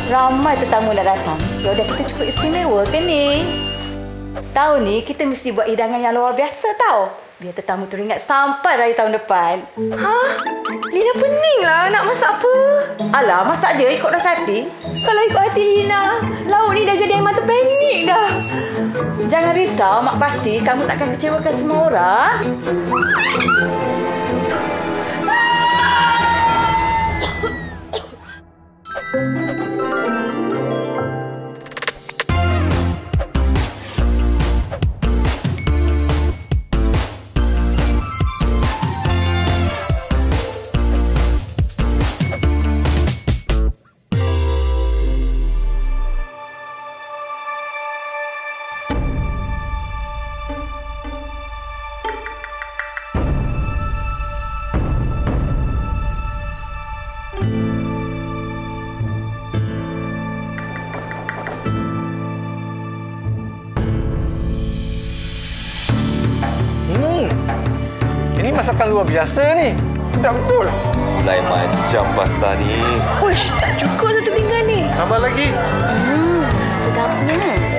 Ramai tetamu nak datang. Yaudah, kita cukup istimewa ke ni? Tahun ni kita mesti buat hidangan yang luar biasa tau. Biar tetamu teringat sampai raya tahun depan. Hah? Lina pening lah nak masak apa? Alah, masak je ikut rasa hati. Kalau ikut hati Lina, lauk ni dah jadi air mata panik dah. Jangan risau, Mak pasti kamu takkan kecewakan semua orang. Ini masakan luar biasa ni. Sedap betul. Lain macam pasta ni. Uish, tak cukup satu pinggan ni. Tambah lagi. Sedapnya.